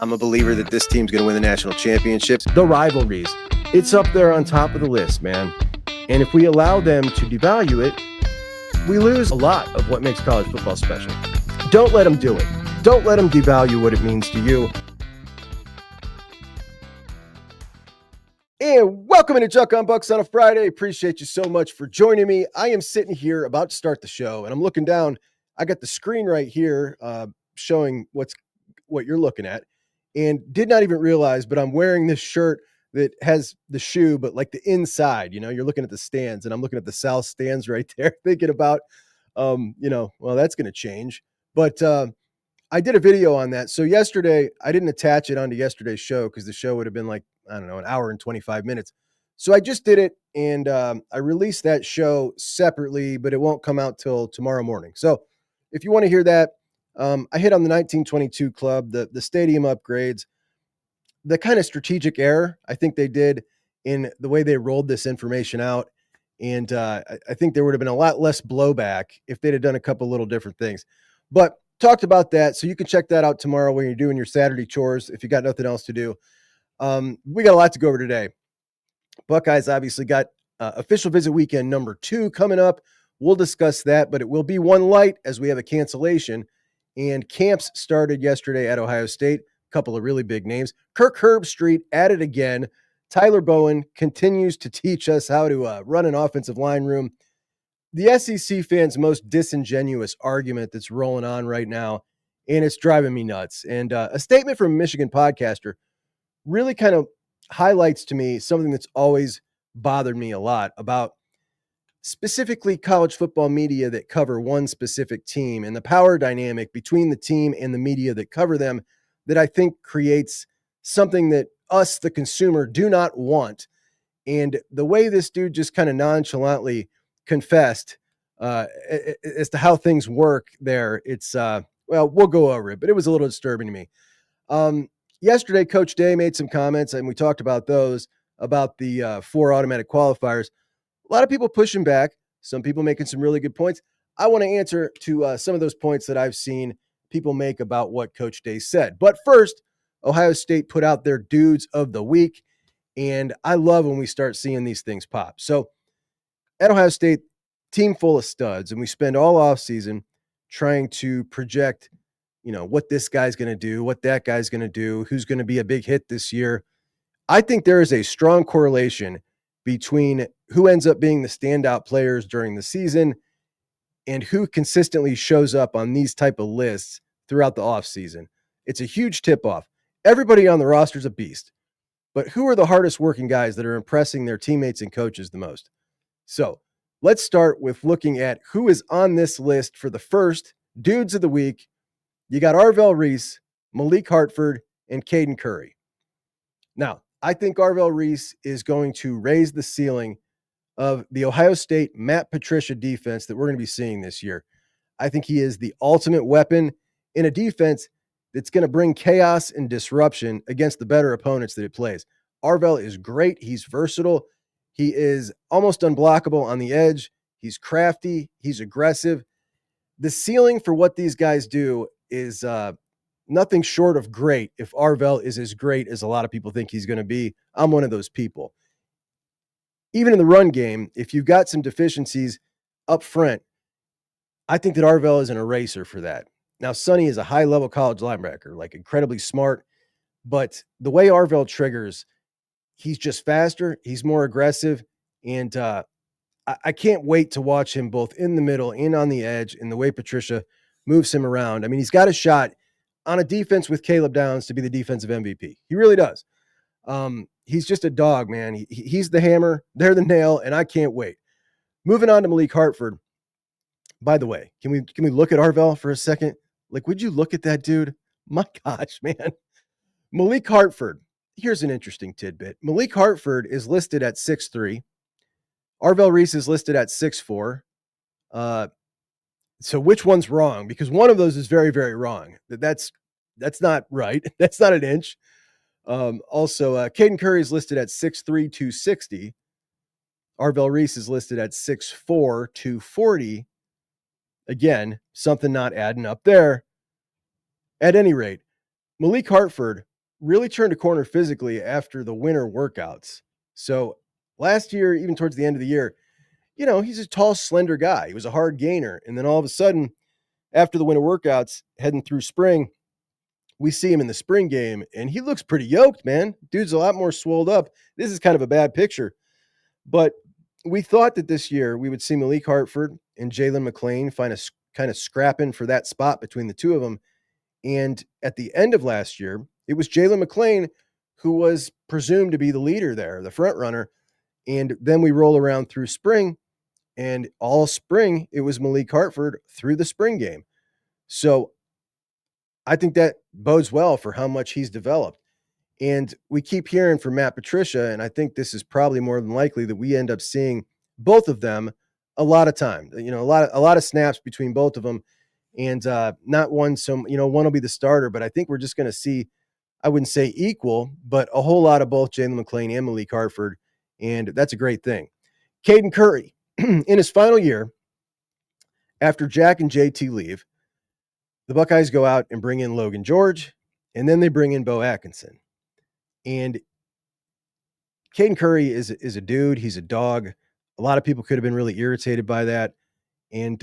I'm a believer that this team's going to win the national championships. The rivalries, it's up there on top of the list, man. And if we allow them to devalue it, we lose a lot of what makes college football special. Don't let them do it. Don't let them devalue what it means to you. And welcome into JUCK on Bucks on a Friday. Appreciate you so much for joining me. I am sitting here about to start the show, and I'm looking down. I got the screen right here showing what you're looking at, and did not even realize, but I'm wearing this shirt that has the shoe, but like the inside, you're looking at the stands, and I'm looking at the South stands right there, thinking about, well, that's going to change. But I did a video on that. So yesterday, I didn't attach it onto yesterday's show because the show would have been like, I don't know, an hour and 25 minutes. So I just did it, and I released that show separately, but it won't come out till tomorrow morning. So if you want to hear that, I hit on the 1922 club, the stadium upgrades, the kind of strategic error I think they did in the way they rolled this information out. And I think there would have been a lot less blowback if they'd have done a couple little different things. But talked about that, so you can check that out tomorrow when you're doing your Saturday chores if you got nothing else to do. We got a lot to go over today. Buckeyes obviously got official visit weekend number 2 coming up. We'll discuss that, but it will be one light as we have a cancellation. And camps started yesterday at Ohio State. A couple of really big names. Kirk Herbstreit at it again. Tyler Bowen continues to teach us how to run an offensive line room. The SEC fans' most disingenuous argument that's rolling on right now, and it's driving me nuts. And a statement from a Michigan podcaster really kind of highlights to me something that's always bothered me a lot about specifically college football media that cover one specific team and the power dynamic between the team and the media that cover them that I think creates something that us, the consumer, do not want. And the way this dude just kind of nonchalantly confessed as to how things work there, it's, well, we'll go over it, but it was a little disturbing to me. Yesterday, Coach Day made some comments, and we talked about those, about the 4 automatic qualifiers. A lot of people pushing back, some people making some really good points. I want to answer to some of those points that I've seen people make about what Coach Day said. But first, Ohio State put out their dudes of the week, and I love when we start seeing these things pop. So at Ohio State, team full of studs, and we spend all offseason trying to project, what this guy's going to do, what that guy's going to do, who's going to be a big hit this year. I think there is a strong correlation between who ends up being the standout players during the season and who consistently shows up on these type of lists throughout the offseason. It's a huge tip-off. Everybody on the roster is a beast, but who are the hardest working guys that are impressing their teammates and coaches the most? So let's start with looking at who is on this list for the first dudes of the week. You got Arvell Reese, Malik Hartford, and Caden Curry. Now, I think Arvell Reese is going to raise the ceiling of the Ohio State Matt Patricia defense that we're going to be seeing this year. I think he is the ultimate weapon in a defense that's going to bring chaos and disruption against the better opponents that it plays. Arvell is great. He's versatile. He is almost unblockable on the edge. He's crafty. He's aggressive. The ceiling for what these guys do is nothing short of great. If Arvell is as great as a lot of people think he's going to be, I'm one of those people. Even in the run game, if you've got some deficiencies up front, I think that Arvell is an eraser for that. Now, Sonny is a high-level college linebacker, like incredibly smart, but the way Arvell triggers, he's just faster, he's more aggressive, and I can't wait to watch him both in the middle and on the edge, and the way Patricia moves him around. I mean, he's got a shot on a defense with Caleb Downs to be the defensive MVP. He really does. He's just a dog, man. He's the hammer, they're the nail, and I can't wait. Moving on to Malik Hartford. By the way, can we look at Arvell for a second? Like, would you look at that dude? My gosh, man. Malik Hartford. Here's an interesting tidbit. Malik Hartford is listed at 6'3". Arvell Reese is listed at 6'4". So which one's wrong? Because one of those is very, very wrong. That's not right. That's not an inch. Also, Caden Curry is listed at 6'3", 260. Arvell Reese is listed at 6'4", 240. Again, something not adding up there. At any rate, Malik Hartford really turned a corner physically after the winter workouts. So last year, even towards the end of the year, he's a tall, slender guy. He was a hard gainer. And then all of a sudden, after the winter workouts, heading through spring, we see him in the spring game, and he looks pretty yoked, man. Dude's a lot more swolled up. This is kind of a bad picture. But we thought that this year we would see Malik Hartford and Jalen McLean find a kind of scrapping for that spot between the two of them. And at the end of last year, it was Jalen McLean who was presumed to be the leader there, the front runner. And then we roll around through spring, and all spring, it was Malik Hartford through the spring game. So I think that bodes well for how much he's developed. And we keep hearing from Matt Patricia, and I think this is probably more than likely that we end up seeing both of them a lot of time. A lot of snaps between both of them, and not one. One will be the starter, but I think we're just going to see. I wouldn't say equal, but a whole lot of both Jalen McLean and Malik Hartford, and that's a great thing. Caden Curry, in his final year, after Jack and JT leave, the Buckeyes go out and bring in Logan George, and then they bring in Bo Atkinson. And Caden Curry is a dude. He's a dog. A lot of people could have been really irritated by that. And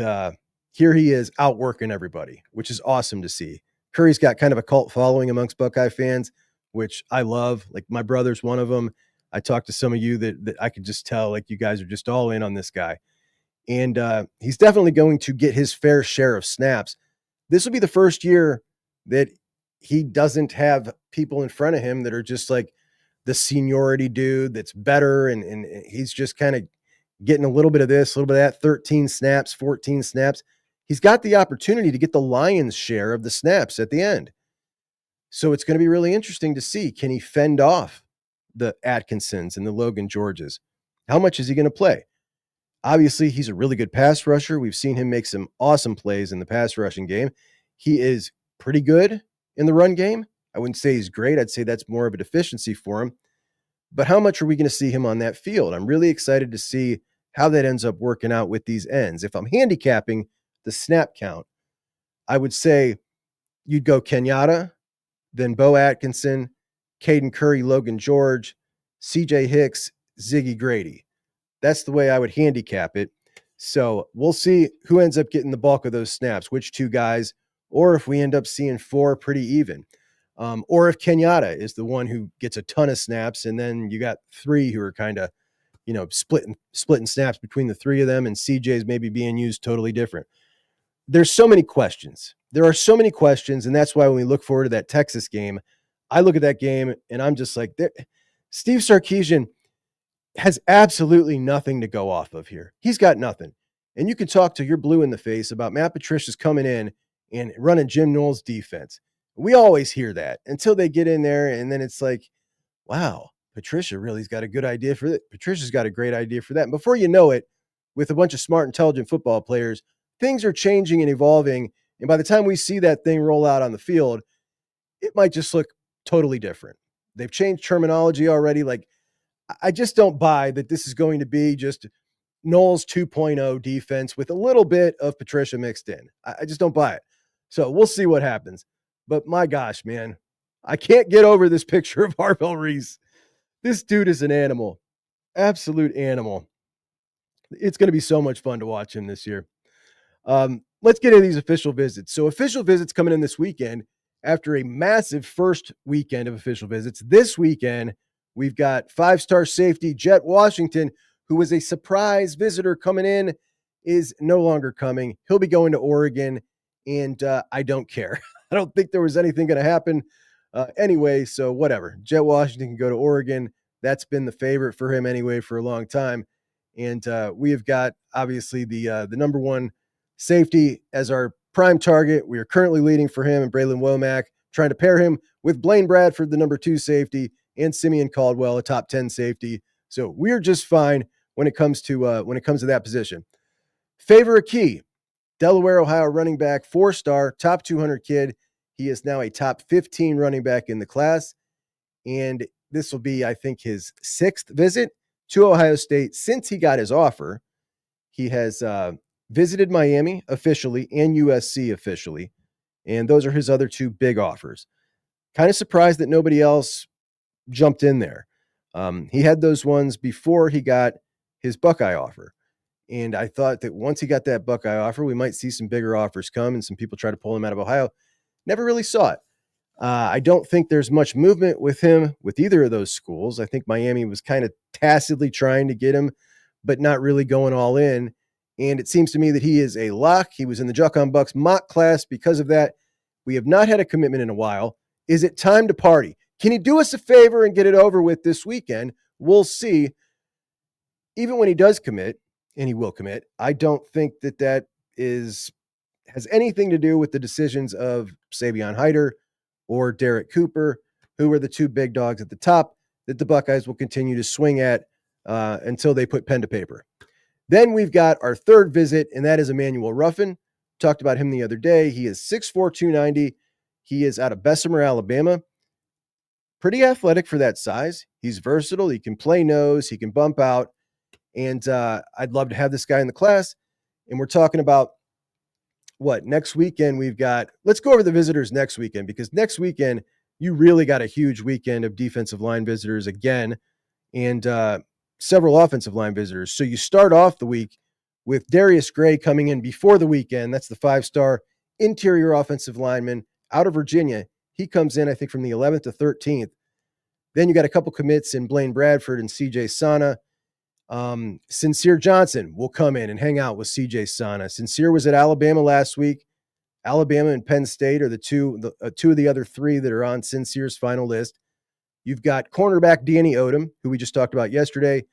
here he is outworking everybody, which is awesome to see. Curry's got kind of a cult following amongst Buckeye fans, which I love. Like, my brother's one of them. I talked to some of you that I could just tell, like, you guys are just all in on this guy. And he's definitely going to get his fair share of snaps. This will be the first year that he doesn't have people in front of him that are just like the seniority dude that's better. And he's just kind of getting a little bit of this, a little bit of that, 13 snaps, 14 snaps. He's got the opportunity to get the lion's share of the snaps at the end. So it's going to be really interesting to see, can he fend off the Atkinsons and the Logan Georges? How much is he going to play? Obviously, he's a really good pass rusher. We've seen him make some awesome plays in the pass rushing game. He is pretty good in the run game. I wouldn't say he's great. I'd say that's more of a deficiency for him. But how much are we going to see him on that field? I'm really excited to see how that ends up working out with these ends. If I'm handicapping the snap count, I would say you'd go Kenyatta, then Bo Atkinson, Caden Curry, Logan George, CJ Hicks, Ziggy Grady. That's the way I would handicap it. So we'll see who ends up getting the bulk of those snaps, which two guys, or if we end up seeing four pretty even. Or if Kenyatta is the one who gets a ton of snaps, and then you got three who are kind of, splitting snaps between the three of them, and CJ's maybe being used totally different. There's so many questions. There are so many questions, and that's why when we look forward to that Texas game, I look at that game and I'm just like, Steve Sarkisian has absolutely nothing to go off of here. He's got nothing. And you can talk till you're blue in the face about Matt Patricia's coming in and running Jim Knowles' defense. We always hear that until they get in there, and then it's like, wow, Patricia really's got a good idea for that. Patricia's got a great idea for that. And before you know it, with a bunch of smart, intelligent football players, things are changing and evolving. And by the time we see that thing roll out on the field, it might just look totally different. They've changed terminology already. Like, I just don't buy that this is going to be just Knowles 2.0 defense with a little bit of Patricia mixed in. I just don't buy it. So we'll see what happens. But my gosh, man, I can't get over this picture of Arvell Reese. This dude is an animal, absolute animal. It's going to be so much fun to watch him this year. Let's get into these official visits. So official visits coming in this weekend after a massive first weekend of official visits. This weekend, we've got five-star safety Jet Washington, who was a surprise visitor coming in, is no longer coming. He'll be going to Oregon, and I don't care. I don't think there was anything going to happen anyway, so whatever. Jet Washington can go to Oregon. That's been the favorite for him anyway for a long time. And we have got, obviously, the number one safety as our prime target. We are currently leading for him and Braylon Womack, trying to pair him with Blaine Bradford, the number 2 safety, and Simeon Caldwell, a top 10 safety. So we're just fine when it comes to that position. Favor Akey, Delaware, Ohio running back, 4-star, top 200 kid. He is now a top 15 running back in the class. And this will be, I think, his 6th visit to Ohio State since he got his offer. He has visited Miami officially and USC officially. And those are his other 2 big offers. Kind of surprised that nobody else jumped in there. He had those ones before he got his Buckeye offer. And I thought that once he got that Buckeye offer, we might see some bigger offers come and some people try to pull him out of Ohio. Never really saw it. I don't think there's much movement with him with either of those schools. I think Miami was kind of tacitly trying to get him, but not really going all in. And it seems to me that he is a lock. He was in the JUCK on Bucks mock class because of that. We have not had a commitment in a while. Is it time to party? Can he do us a favor and get it over with this weekend? We'll see. Even when he does commit, and he will commit, I don't think that has anything to do with the decisions of Savion Hyder or Derek Cooper, who are the two big dogs at the top that the Buckeyes will continue to swing at until they put pen to paper. Then we've got our third visit, and that is Emmanuel Ruffin. Talked about him the other day. He is 6'4", 290. He is out of Bessemer, Alabama. Pretty athletic for that size. He's versatile. He can play nose. He can bump out. And I'd love to have this guy in the class. And we're talking about what next weekend we've got. Let's go over the visitors next weekend, because next weekend you really got a huge weekend of defensive line visitors again, and several offensive line visitors. So you start off the week with Darius Gray coming in before the weekend. That's the 5-star interior offensive lineman out of Virginia. He comes in, I think, from the 11th to 13th. Then you got a couple commits in Blaine Bradford and CJ Sana. Sincere Johnson will come in and hang out with CJ Sana. Sincere was at Alabama last week. Alabama and Penn State are the two of the other three that are on Sincere's final list. You've got cornerback Danny Odom, who we just talked about yesterday.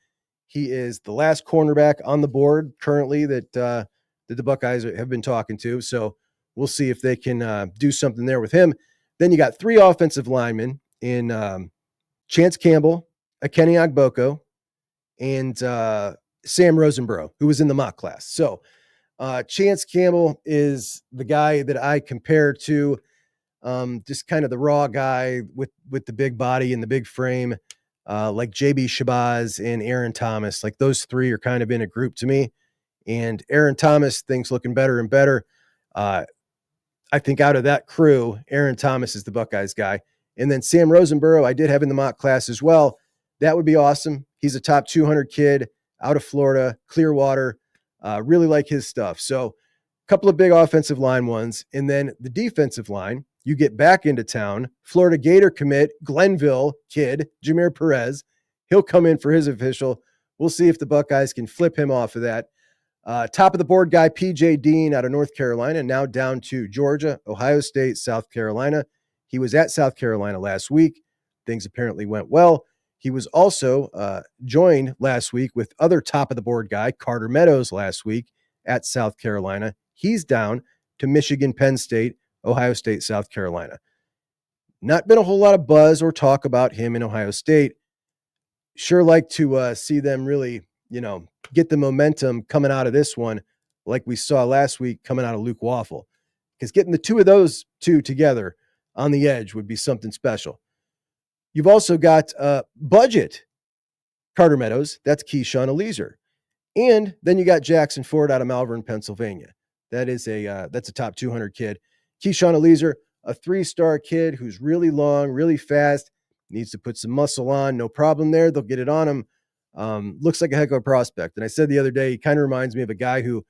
He is the last cornerback on the board currently that the Buckeyes have been talking to. So we'll see if they can do something there with him. Then you got three offensive linemen in Chance Campbell, Akenny Agboko, and Sam Rosenborough, who was in the mock class. So Chance Campbell is the guy that I compare to just kind of the raw guy with the big body and the big frame, like JB Shabazz and Aaron Thomas. Like those three are kind of in a group to me. And Aaron Thomas, things looking better and better. I think out of that crew, Aaron Thomas is the Buckeyes guy. And then Sam Rosenborough, I did have in the mock class as well. That would be awesome. He's a top 200 kid out of Florida, Clearwater. Really like his stuff. So a couple of big offensive line ones. And then the defensive line, you get back into town. Florida Gator commit, Glenville kid, Jameer Perez. He'll come in for his official. We'll see if the Buckeyes can flip him off of that. Top of the board guy, PJ Dean out of North Carolina, now down to Georgia, Ohio State, South Carolina. He was at South Carolina last week. Things apparently went well. He was also joined last week with other top of the board guy, Carter Meadows, last week at South Carolina. He's down to Michigan, Penn State, Ohio State, South Carolina. Not been a whole lot of buzz or talk about him in Ohio State. Sure like to see them really, get the momentum coming out of this one, like we saw last week coming out of Luke Waffle. Because getting the two of those two together on the edge would be something special. You've also got budget Carter Meadows. That's Keyshawn Eliezer. And then you got Jackson Ford out of Malvern, Pennsylvania. That's a top 200 kid. Keyshawn Eliezer, a 3-star kid who's really long, really fast, needs to put some muscle on. No problem there. They'll get it on him. Looks like a heck of a prospect. And I said the other day, he kind of reminds me of a guy who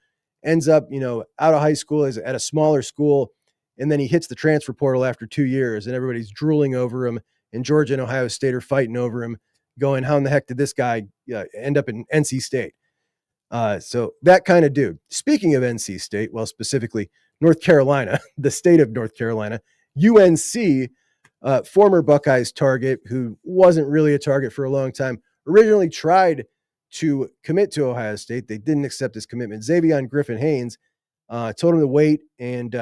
ends up, out of high school, is at a smaller school, and then he hits the transfer portal after 2 years, and everybody's drooling over him. And Georgia and Ohio State are fighting over him, going, how in the heck did this guy end up in NC State? So that kind of dude. Speaking of NC State, well, specifically North Carolina, the state of North Carolina, UNC, former Buckeyes target, who wasn't really a target for a long time, originally tried to commit to Ohio State. They didn't accept his commitment. Xavion Griffin-Haynes told him to wait, and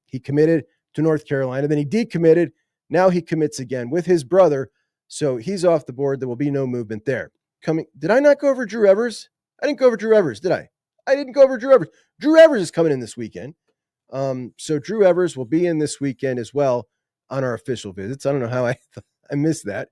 he committed to North Carolina. Then he decommitted. Now he commits again with his brother. So he's off the board. There will be no movement there. Did I not go over Drew Evers? I didn't go over Drew Evers, did I? I didn't go over Drew Evers. Drew Evers is coming in this weekend. So Drew Evers will be in this weekend as well on our official visits. I don't know how I missed that.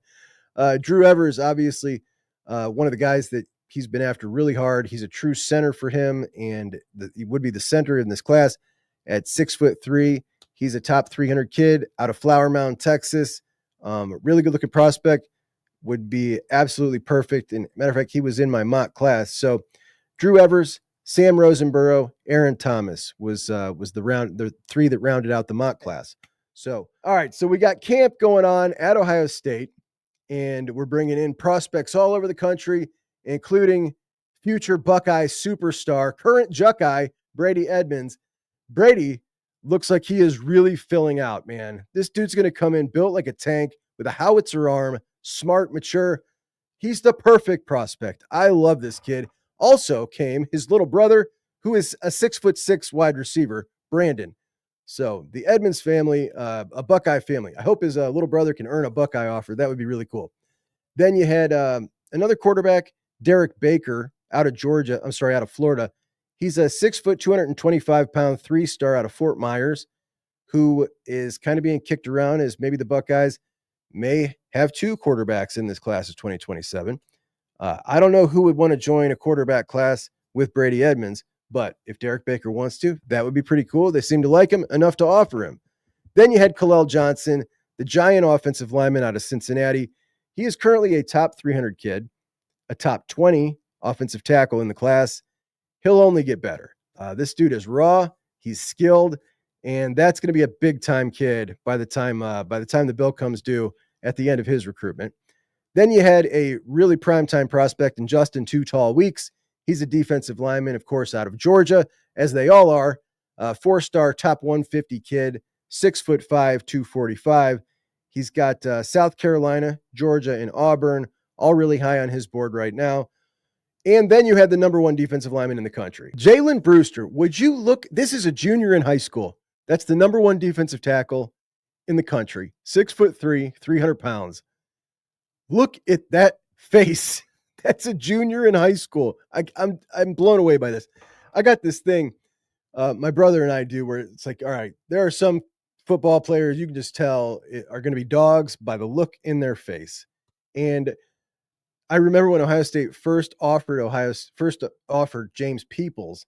Drew Evers, obviously, one of the guys that he's been after really hard. He's a true center for him, and he would be the center in this class at 6'3". He's a top 300 kid out of Flower Mound, Texas. Really good looking prospect, would be absolutely perfect. And matter of fact, he was in my mock class. So Drew Evers, Sam Rosenborough, Aaron Thomas was the three that rounded out the mock class. So, all right. So we got camp going on at Ohio State, and we're bringing in prospects all over the country, including future Buckeye superstar, current JUCK Brady Edmonds. Brady looks like he is really filling out, man. This dude's going to come in built like a tank with a howitzer arm, smart, mature. He's the perfect prospect. I love this kid. Also came his little brother, who is a 6'6" wide receiver, Brandon. So the Edmonds family, a Buckeye family. I hope his little brother can earn a Buckeye offer. That would be really cool. Then you had another quarterback, Derek Baker, out of Florida. He's a 6 foot, 225-pound 3-star out of Fort Myers, who is kind of being kicked around as maybe the Buckeyes may have two quarterbacks in this class of 2027. I don't know who would want to join a quarterback class with Brady Edmonds, but if Derek Baker wants to, that would be pretty cool. They seem to like him enough to offer him. Then you had Kalel Johnson, the giant offensive lineman out of Cincinnati. He is currently a top 300 kid, a top 20 offensive tackle in the class. He'll only get better. This dude is raw. He's skilled, and that's going to be a big time kid by the time the bill comes due at the end of his recruitment. Then you had a really primetime prospect in Justin Too Tall Weeks. He's a defensive lineman, of course, out of Georgia, as they all are. 4-star, top 150 kid, 6'5", 245. He's got South Carolina, Georgia, and Auburn, all really high on his board right now. And then you had the number one defensive lineman in the country, Jalen Brewster. Would you look? This is a junior in high school. That's the number one defensive tackle in the country, 6'3", 300 pounds. Look at that face. That's a junior in high school. I'm blown away by this. I got this thing my brother and I do where it's like, all right, there are some football players you can just tell are going to be dogs by the look in their face. And I remember when Ohio State first offered James Peoples,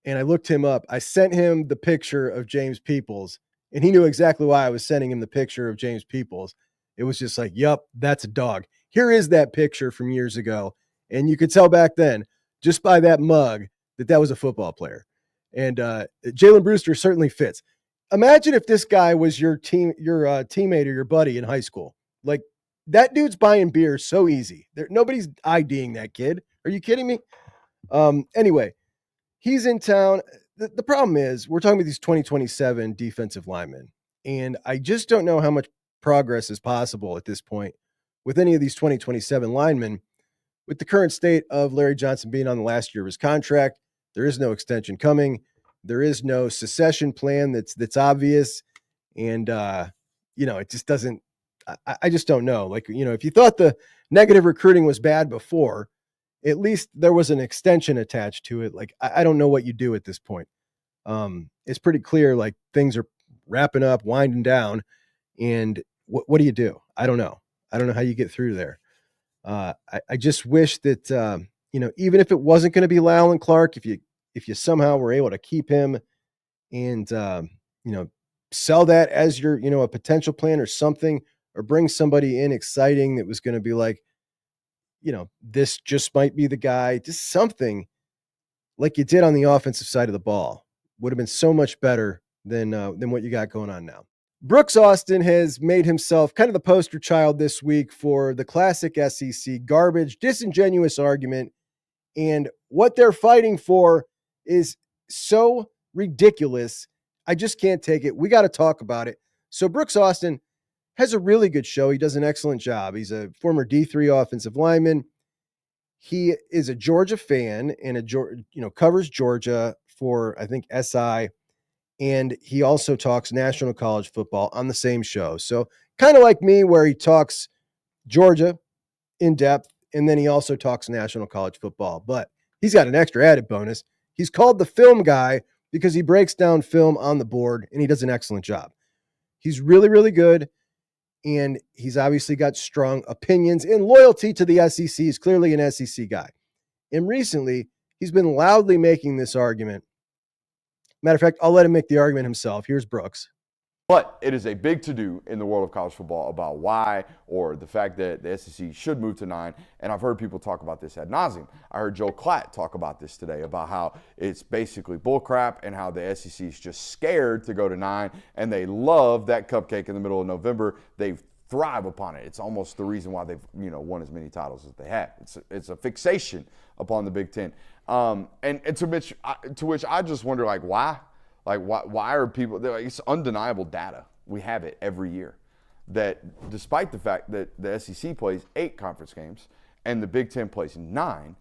and I looked him up. I sent him the picture of James Peoples, and he knew exactly why I was sending him the picture of James Peoples. It was just like, yep, that's a dog. Here is that picture from years ago. And you could tell back then, just by that mug, that was a football player. And Jalen Brewster certainly fits. Imagine if this guy was your teammate or your buddy in high school. Like, that dude's buying beer so easy. Nobody's IDing that kid. Are you kidding me? Anyway, he's in town. The problem is we're talking about these 2027 defensive linemen, and I just don't know how much progress is possible at this point with any of these 2027 linemen. With the current state of Larry Johnson being on the last year of his contract, there is no extension coming. There is no succession plan that's obvious, and it just doesn't. I just don't know. Like, if you thought the negative recruiting was bad before, at least there was an extension attached to it. Like, I don't know what you do at this point. It's pretty clear, like, things are wrapping up, winding down. And what do you do? I don't know. I don't know how you get through there. I just wish that, even if it wasn't going to be Lyle and Clark, if you somehow were able to keep him and, sell that as your, a potential plan or something, or bring somebody in exciting that was going to be like, this just might be the guy, just something like you did on the offensive side of the ball would have been so much better than what you got going on now. Brooks Austin has made himself kind of the poster child this week for the classic SEC garbage, disingenuous argument. And what they're fighting for is so ridiculous. I just can't take it. We got to talk about it. So Brooks Austin has a really good show. He does an excellent job. He's a former D3 offensive lineman. He is a Georgia fan and covers Georgia for, I think, SI. And he also talks national college football on the same show. So kind of like me, where he talks Georgia in depth, and then he also talks national college football. But he's got an extra added bonus. He's called the film guy because he breaks down film on the board, and he does an excellent job. He's really, really good, and he's obviously got strong opinions and loyalty to the SEC. He's clearly an SEC guy. And recently, he's been loudly making this argument. Matter of fact, I'll let him make the argument himself. Here's Brooks. But it is a big to-do in the world of college football about why, or the fact that the SEC should move to 9. And I've heard people talk about this ad nauseum. I heard Joe Klatt talk about this today, about how it's basically bullcrap and how the SEC is just scared to go to 9, and they love that cupcake in the middle of November. They thrive upon it. It's almost the reason why they've won as many titles as they have. It's a fixation upon the Big Ten. And to which I just wonder, like, why? Like, why are people – it's undeniable data. We have it every year that despite the fact that the SEC plays 8 conference games and the Big Ten plays 9,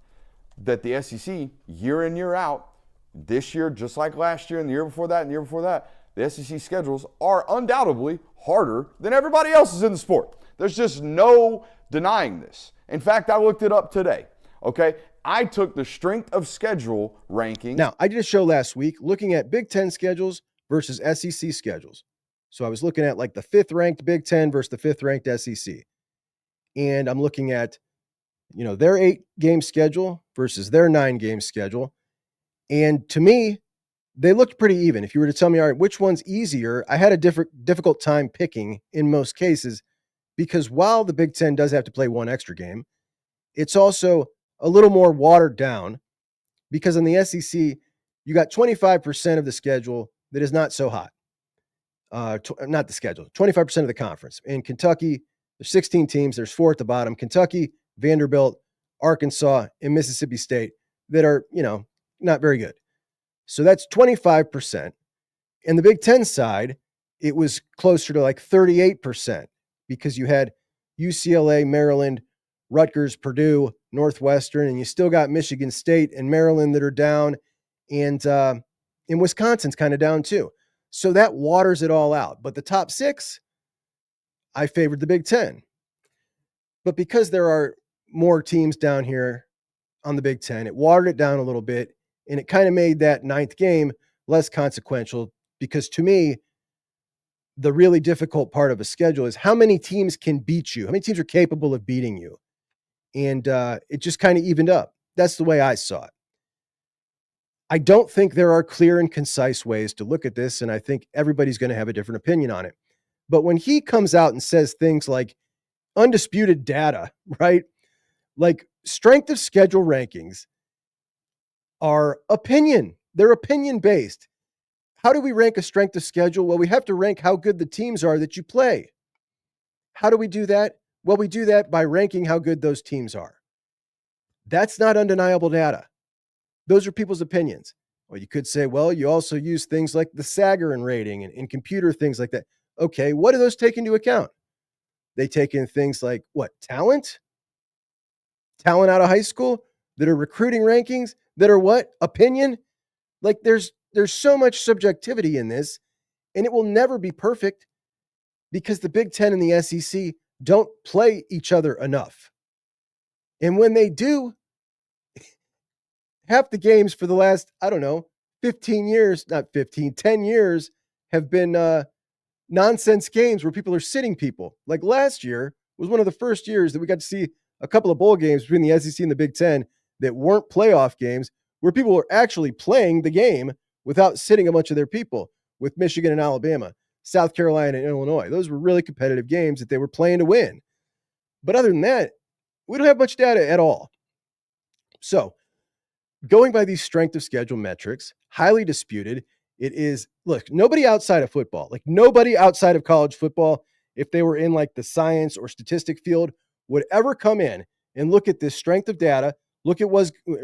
that the SEC, year in, year out, this year, just like last year and the year before that and the year before that, the SEC schedules are undoubtedly harder than everybody else's in the sport. There's just no denying this. In fact, I looked it up today, okay? I took the strength of schedule ranking. Now, I did a show last week looking at Big Ten schedules versus SEC schedules. So I was looking at like the 5th ranked Big Ten versus the 5th ranked SEC. And I'm looking at, their 8-game schedule versus their 9-game schedule. And to me, they looked pretty even. If you were to tell me, all right, which one's easier, I had a difficult time picking in most cases, because while the Big Ten does have to play one extra game, it's also a little more watered down, because in the SEC, you got 25% of the schedule that is not so hot. Not the schedule, 25% of the conference. In Kentucky, there's 16 teams. There's 4 at the bottom: Kentucky, Vanderbilt, Arkansas, and Mississippi State, that are, not very good. So that's 25%. And the Big Ten side, it was closer to like 38%, because you had UCLA, Maryland, Rutgers, Purdue, Northwestern, and you still got Michigan State and Maryland that are down, and Wisconsin's kind of down too. So that waters it all out. But the top 6, I favored the Big Ten. But because there are more teams down here on the Big Ten, it watered it down a little bit, and it kind of made that 9th game less consequential, because to me, the really difficult part of a schedule is how many teams can beat you, how many teams are capable of beating you. And it just kind of evened up. That's the way I saw it. I don't think there are clear and concise ways to look at this, and I think everybody's going to have a different opinion on it. But when he comes out and says things like undisputed data, right? Like strength of schedule rankings are opinion. They're opinion-based. How do we rank a strength of schedule? Well, we have to rank how good the teams are that you play. How do we do that? Well, we do that by ranking how good those teams are. That's not undeniable data. Those are people's opinions. Well, you could say, well, you also use things like the Sagarin rating and computer things like that. Okay, what do those take into account? They take in things like what? Talent? Talent out of high school that are recruiting rankings that are what? Opinion? Like there's so much subjectivity in this, and it will never be perfect, because the Big Ten and the SEC don't play each other enough. And when they do, half the games for the last, 10 years have been nonsense games where people are sitting people. Like last year was one of the first years that we got to see a couple of bowl games between the SEC and the Big Ten that weren't playoff games, where people were actually playing the game without sitting a bunch of their people, with Michigan and Alabama, South Carolina and Illinois. Those were really competitive games that they were playing to win. But other than that, we don't have much data at all. So going by these strength of schedule metrics, highly disputed, it is, look, nobody outside of football, like nobody outside of college football, if they were in like the science or statistic field, would ever come in and look at this strength of data, look at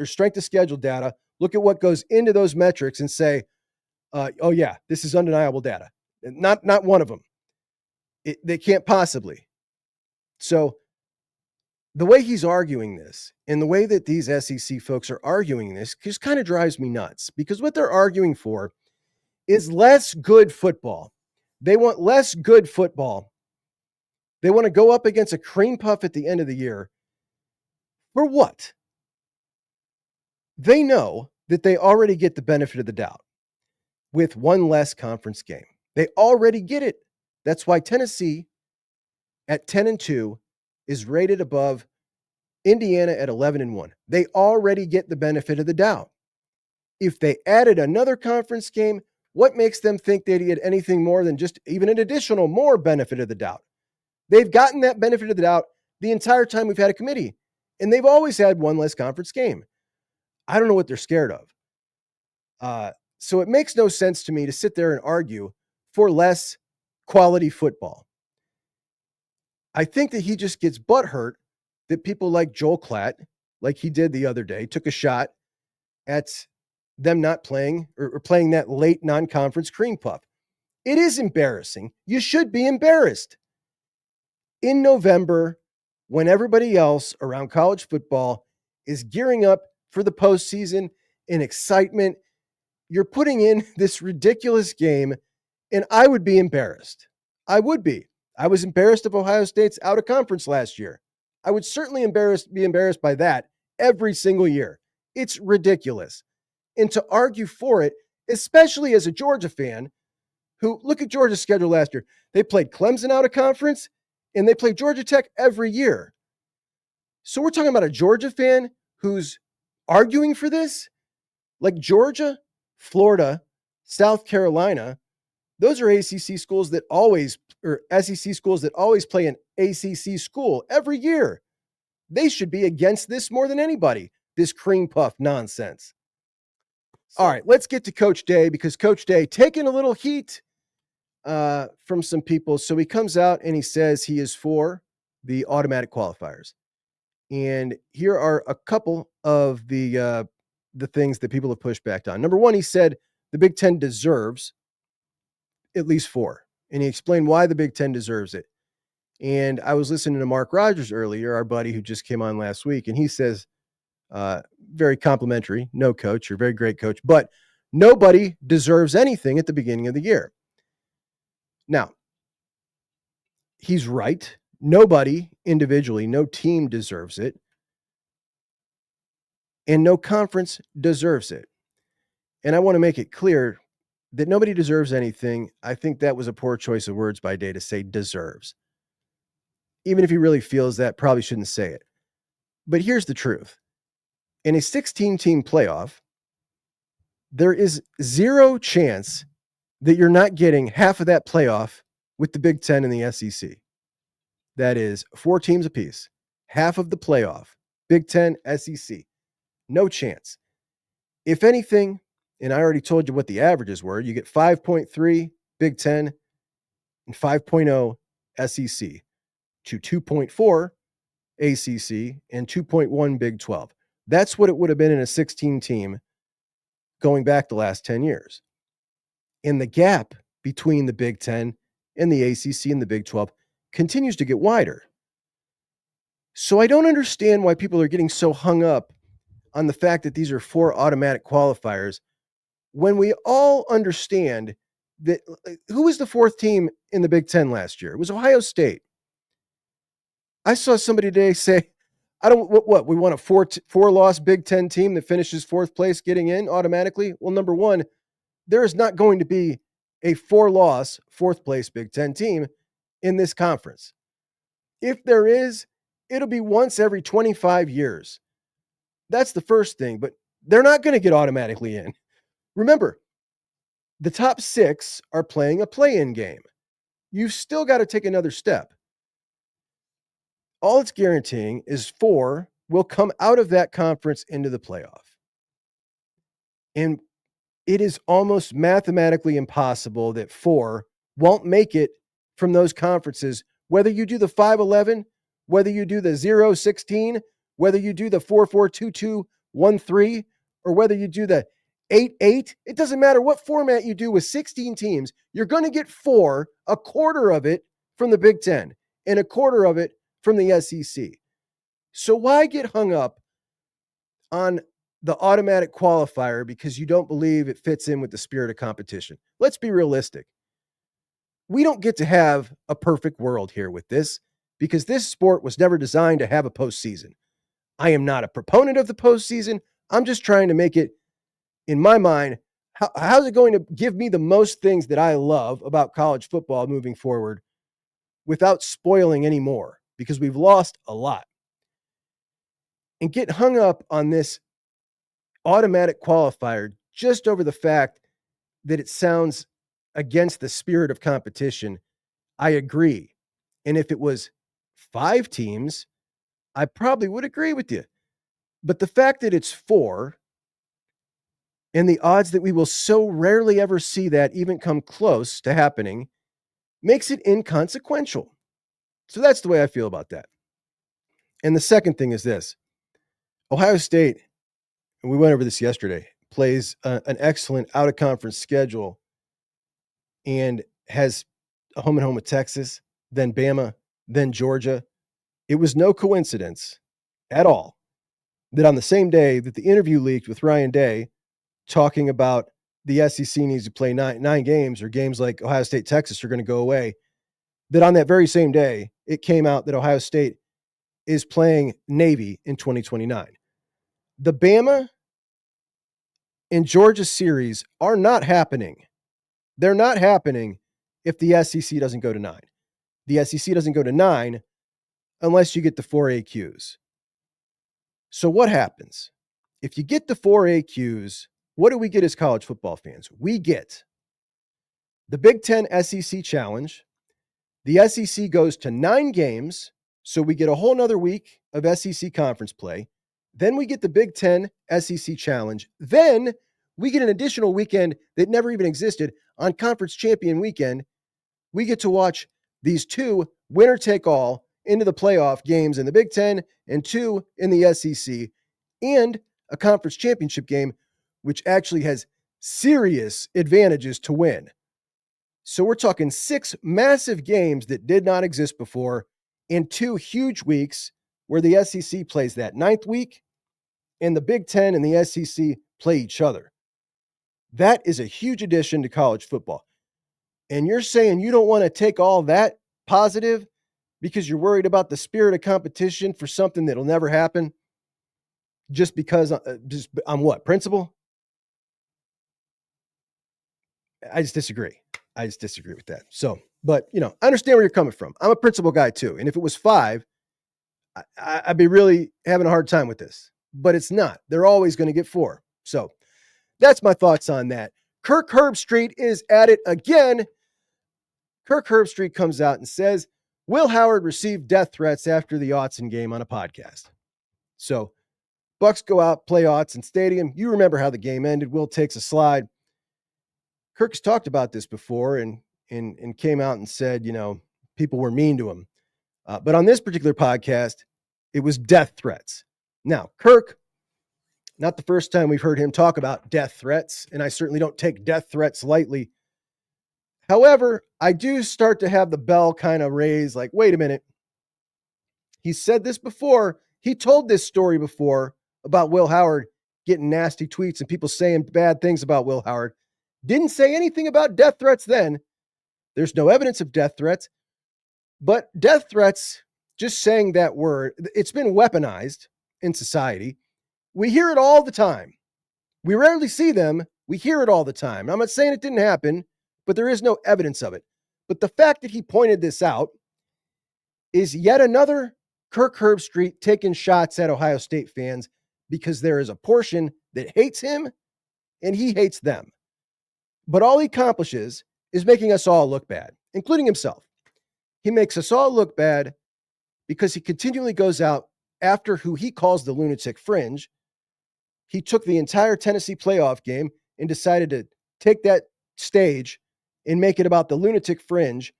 strength of schedule data, look at what goes into those metrics and say, oh yeah, this is undeniable data. Not one of them. They can't possibly. So the way he's arguing this and the way that these SEC folks are arguing this just kind of drives me nuts, because what they're arguing for is less good football. They want less good football. They want to go up against a cream puff at the end of the year. For what? They know that they already get the benefit of the doubt with one less conference game. They already get it. That's why Tennessee at 10-2 is rated above Indiana at 11-1. They already get the benefit of the doubt. If they added another conference game, What makes them think they'd get anything more than just even an additional more benefit of the doubt? They've gotten that benefit of the doubt the entire time we've had a committee, and they've always had one less conference game. I don't know what they're scared of. So it makes no sense to me to sit there and argue for less quality football. I think that he just gets butthurt that people like Joel Klatt, like he did the other day, took a shot at them not playing or playing that late non-conference cream puff. It is embarrassing. You should be embarrassed. In November, when everybody else around college football is gearing up for the postseason in excitement, you're putting in this ridiculous game, and I would be embarrassed. I would be. I was embarrassed of Ohio State's out of conference last year. I would certainly be embarrassed by that every single year. It's ridiculous. And to argue for it, especially as a Georgia fan, who, look at Georgia's schedule last year. They played Clemson out of conference, and they played Georgia Tech every year. So we're talking about a Georgia fan who's arguing for this? Like Georgia, Florida, South Carolina, those are ACC schools that always, or SEC schools that always play an ACC school every year. They should be against this more than anybody, this cream puff nonsense. All right, let's get to Coach Day, because Coach Day taking a little heat from some people. So he comes out and he says he is for the automatic qualifiers. And here are a couple of the things that people have pushed back on. Number one, he said the Big Ten deserves at least 4. And he explained why the Big Ten deserves it. And I was listening to Mark Rogers earlier, our buddy who just came on last week, and he says, very complimentary, no coach, you're a very great coach, but nobody deserves anything at the beginning of the year. Now, he's right. Nobody individually, no team deserves it. And no conference deserves it. And I want to make it clear that nobody deserves anything. I think that was a poor choice of words by Day to say deserves. Even if he really feels that, probably shouldn't say it. But here's the truth. In a 16-team playoff, there is zero chance that you're not getting half of that playoff with the Big Ten and the SEC. That is 4 teams apiece. Half of the playoff. Big Ten, SEC. No chance. If anything, and I already told you what the averages were, you get 5.3 Big Ten and 5.0 SEC to 2.4 ACC and 2.1 Big 12. That's what it would have been in a 16 team going back the last 10 years. And the gap between the Big Ten and the ACC and the Big 12 continues to get wider. So I don't understand why people are getting so hung up on the fact that these are 4 automatic qualifiers when we all understand that who was the 4th team in the Big Ten last year? It was Ohio State. I saw somebody today say, I don't, what we want a 4-loss Big Ten team that finishes 4th place getting in automatically? Well, number one, there is not going to be a 4-loss 4th place Big Ten team in this conference. If there is, it'll be once every 25 years. That's the first thing, but they're not going to get automatically in. Remember, the top 6 are playing a play-in game. You've still got to take another step. All it's guaranteeing is 4 will come out of that conference into the playoff. And it is almost mathematically impossible that 4 won't make it from those conferences, whether you do the 5-11, whether you do the 0-16, whether you do the 4-4-2-2-1-3, or whether you do the 8-8. It doesn't matter what format you do with 16 teams. You're going to get 4, a quarter of it from the Big Ten, and a quarter of it from the SEC. So why get hung up on the automatic qualifier because you don't believe it fits in with the spirit of competition? Let's be realistic. We don't get to have a perfect world here with this because this sport was never designed to have a postseason. I am not a proponent of the postseason. I'm just trying to make it, in my mind, how's it going to give me the most things that I love about college football moving forward without spoiling any more? Because we've lost a lot. And get hung up on this automatic qualifier just over the fact that it sounds against the spirit of competition, I agree. And if it was 5 teams, I probably would agree with you. But the fact that it's 4 and the odds that we will so rarely ever see that even come close to happening makes it inconsequential. So that's the way I feel about that. And the second thing is this. Ohio State, and we went over this yesterday, plays an excellent out-of-conference schedule and has a home and home with Texas, then Bama, then Georgia. It was no coincidence at all that on the same day that the interview leaked with Ryan Day talking about the SEC needs to play nine games, or games like Ohio State, Texas are going to go away, that on that very same day, it came out that Ohio State is playing Navy in 2029. The Bama and Georgia series are not happening. They're not happening if the SEC doesn't go to 9. The SEC doesn't go to 9 unless you get the 4 AQs. So what happens? If you get the 4 AQs, what do we get as college football fans? We get the Big Ten SEC Challenge. The SEC goes to 9 games, so we get a whole nother week of SEC conference play. Then we get the Big Ten SEC Challenge. Then we get an additional weekend that never even existed on Conference Champion Weekend. We get to watch these 2 winner-take-all into the playoff games in the Big Ten and 2 in the SEC, and a conference championship game, which actually has serious advantages to win. So we're talking 6 massive games that did not exist before in 2 huge weeks where the SEC plays that 9th week and the Big Ten and the SEC play each other. That is a huge addition to college football. And you're saying you don't want to take all that positive because you're worried about the spirit of competition for something that'll never happen just because, just on what, principle? I just disagree. I just disagree with that. So, but, I understand where you're coming from. I'm a principle guy too. And if it was 5, I'd be really having a hard time with this. But it's not. They're always going to get 4. So that's my thoughts on that. Kirk Herbstreit is at it again. Kirk Herbstreit comes out and says, Will Howard received death threats after the Autzen game on a podcast. So Bucks go out, play Autzen Stadium. You remember how the game ended. Will takes a slide. Kirk's talked about this before and came out and said, people were mean to him. But on this particular podcast, it was death threats. Now, Kirk, not the first time we've heard him talk about death threats, and I certainly don't take death threats lightly. However, I do start to have the bell kind of raise, like, wait a minute. He said this before. He told this story before about Will Howard getting nasty tweets and people saying bad things about Will Howard. Didn't say anything about death threats then. There's no evidence of death threats. But death threats, just saying that word, it's been weaponized in society. We hear it all the time. We rarely see them. We hear it all the time. I'm not saying it didn't happen, but there is no evidence of it. But the fact that he pointed this out is yet another Kirk Herbstreit taking shots at Ohio State fans because there is a portion that hates him and he hates them. But all he accomplishes is making us all look bad, including himself. He makes us all look bad because he continually goes out after who he calls the lunatic fringe. He took the entire Tennessee playoff game and decided to take that stage and make it about the lunatic fringe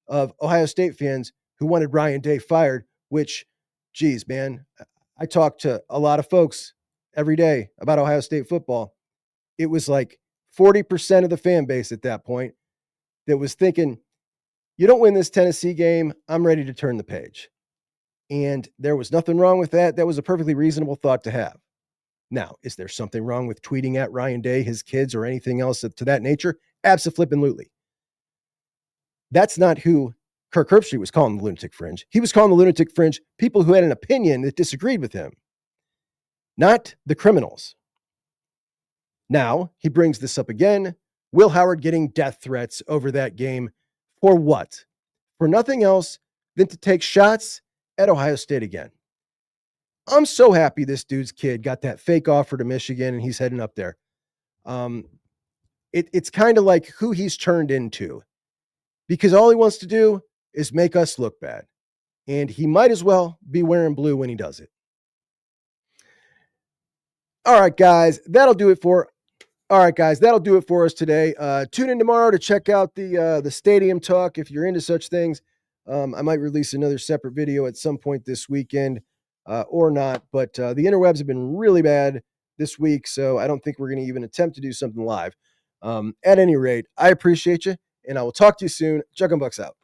of Ohio State fans who wanted Ryan Day fired, which, geez, man, I talk to a lot of folks every day about Ohio State football. It was like 40% of the fan base at that point that was thinking, you don't win this Tennessee game, I'm ready to turn the page. And there was nothing wrong with that. That was a perfectly reasonable thought to have. Now, is there something wrong with tweeting at Ryan Day, his kids, or anything else to that nature? Abso-flippin'-lutely. That's not who Kirk Herbstreit was calling the lunatic fringe. He was calling the lunatic fringe people who had an opinion that disagreed with him, not the criminals. Now, he brings this up again. Will Howard getting death threats over that game. For what? For nothing else than to take shots at Ohio State again. I'm so happy this dude's kid got that fake offer to Michigan and he's heading up there. it's kind of like who he's turned into, because all he wants to do is make us look bad. And he might as well be wearing blue when he does it. All right, guys, that'll do it for us today. Tune in tomorrow to check out the stadium talk if you're into such things. I might release another separate video at some point this weekend or not, but the interwebs have been really bad this week, so I don't think we're going to even attempt to do something live. At any rate, I appreciate you, and I will talk to you soon. Chuck and Bucks out.